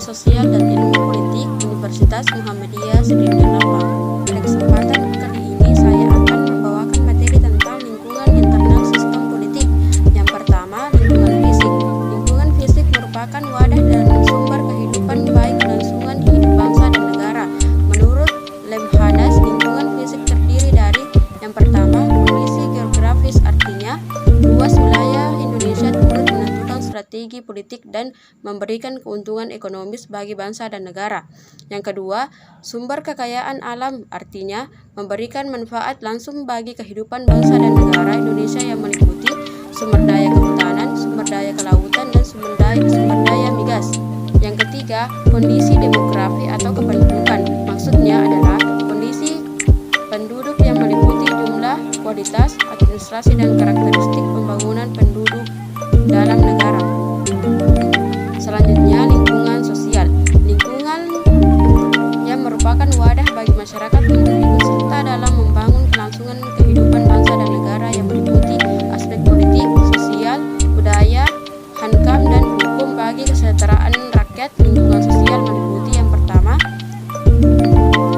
Sosial dan Ilmu Politik Universitas Muhammadiyah Sedendir Lampang. Pada kesempatan kali ini saya akan membawakan materi tentang lingkungan internal sistem politik. Yang pertama, lingkungan fisik. Lingkungan fisik merupakan wadah dan sumber kehidupan baik kelangsungan hidup bangsa dan negara. Menurut Lemhanas, lingkungan fisik terdiri dari yang pertama, kondisi geografis, artinya luas wilayah Indonesia turut menentukan strategi politik dan memberikan keuntungan ekonomis bagi bangsa dan negara. Yang kedua, sumber kekayaan alam, artinya memberikan manfaat langsung bagi kehidupan bangsa dan negara Indonesia yang meliputi sumber daya kehutanan, sumber daya kelautan, dan sumber daya migas. Yang ketiga, kondisi demografi atau kependudukan. Maksudnya adalah kondisi penduduk yang meliputi jumlah, kualitas, administrasi, dan karakteristik pembangunan penduduk dalam negara. Selanjutnya, lingkungan sosial. Lingkungan yang merupakan wadah bagi masyarakat untuk ikut serta dalam membangun kelangsungan kehidupan bangsa dan negara yang meliputi aspek politik, sosial, budaya, hankam, dan hukum bagi kesejahteraan rakyat. Lingkungan sosial meliputi yang pertama,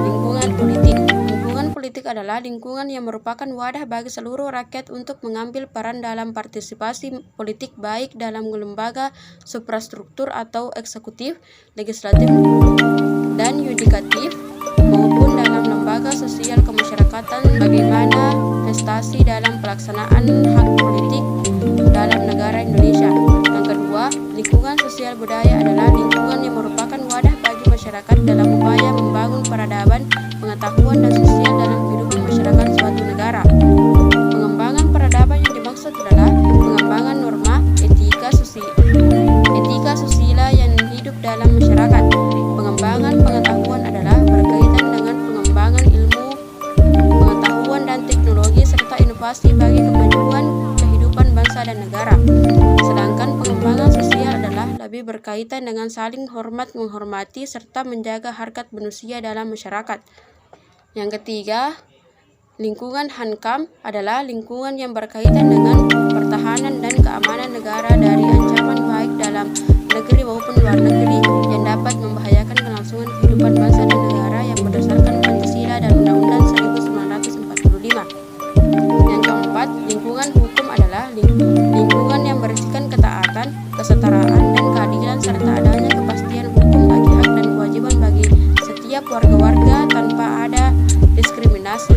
lingkungan politik. Lingkungan politik adalah lingkungan yang merupakan wadah bagi seluruh rakyat untuk mengambil peran dalam partisipasi politik baik dalam lembaga suprastruktur atau eksekutif, legislatif, dan yudikatif maupun dalam lembaga sosial kemasyarakatan bagaimana prestasi dalam pelaksanaan hak politik dalam negara Indonesia. Yang kedua, lingkungan sosial budaya adalah lingkungan yang merupakan wadah bagi masyarakat dalam upaya membangun peradaban, pengetahuan, dan sosial dalam kehidupan masyarakat suatu negara. Pengembangan peradaban yang dimaksud adalah pengembangan norma etika susila yang hidup dalam masyarakat. Pengembangan pengetahuan adalah berkaitan dengan pengembangan ilmu, pengetahuan, dan teknologi serta inovasi bagi kemajuan kehidupan bangsa dan negara. Sedangkan pengembangan sosial adalah lebih berkaitan dengan saling hormat menghormati serta menjaga harkat manusia dalam masyarakat. Yang ketiga, lingkungan hankam adalah lingkungan yang berkaitan dengan pertahanan dan keamanan negara dari ancaman baik dalam negeri maupun luar negeri yang dapat membahayakan kelangsungan kehidupan bangsa dan negara yang berdasarkan Pancasila dan Undang-Undang 1945. Yang keempat, lingkungan hukum adalah lingkungan yang berisikan ketaatan, kesetaraan, dan keadilan serta adanya kepastian hukum bagi hak dan kewajiban bagi setiap warga-warga tanpa ada diskriminasi.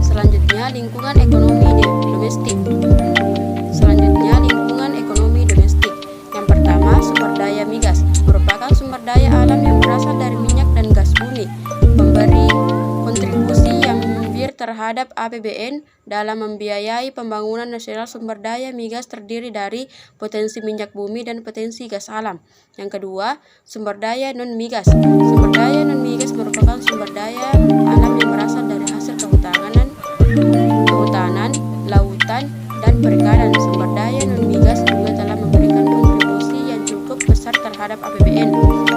Selanjutnya, lingkungan ekonomi domestik. Yang pertama, sumber daya migas merupakan sumber daya alam yang berasal dari minyak dan gas bumi, memberi kontribusi yang hampir terhadap APBN dalam membiayai pembangunan nasional. Sumber daya migas terdiri dari potensi minyak bumi dan potensi gas alam. Yang kedua, sumber daya non-migas. Sumber daya non-migas merupakan sumber daya alam yang berasal dari hasil kehutanan, lautan, dan perikanan. Sumber daya non-migas juga telah memberikan kontribusi yang cukup besar terhadap APBN.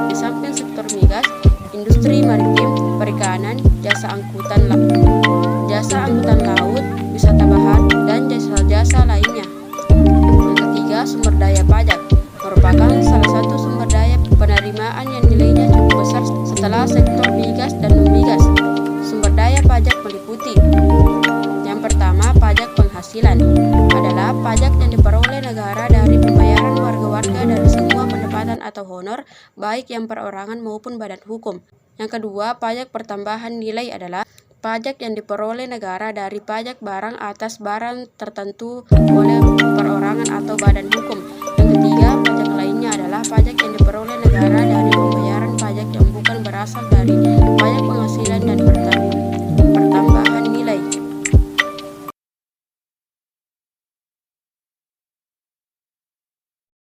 Di samping sektor migas, industri maritim, perikanan, jasa angkutan laut, wisata bahar, dan jasa-jasa lainnya. Yang ketiga, sumber daya pajak merupakan salah satu sumber daya penerimaan yang nilainya cukup besar setelah sektor migas dan non-migas. Sumber daya pajak meliputi yang pertama, pajak penghasilan adalah pajak yang diperoleh negara dari pembayaran warga-warga dari semua pendapatan atau honor, baik yang perorangan maupun badan hukum. Yang kedua, pajak pertambahan nilai adalah pajak yang diperoleh negara dari pajak barang atas barang tertentu oleh perorangan atau badan hukum. Yang ketiga, pajak lainnya adalah pajak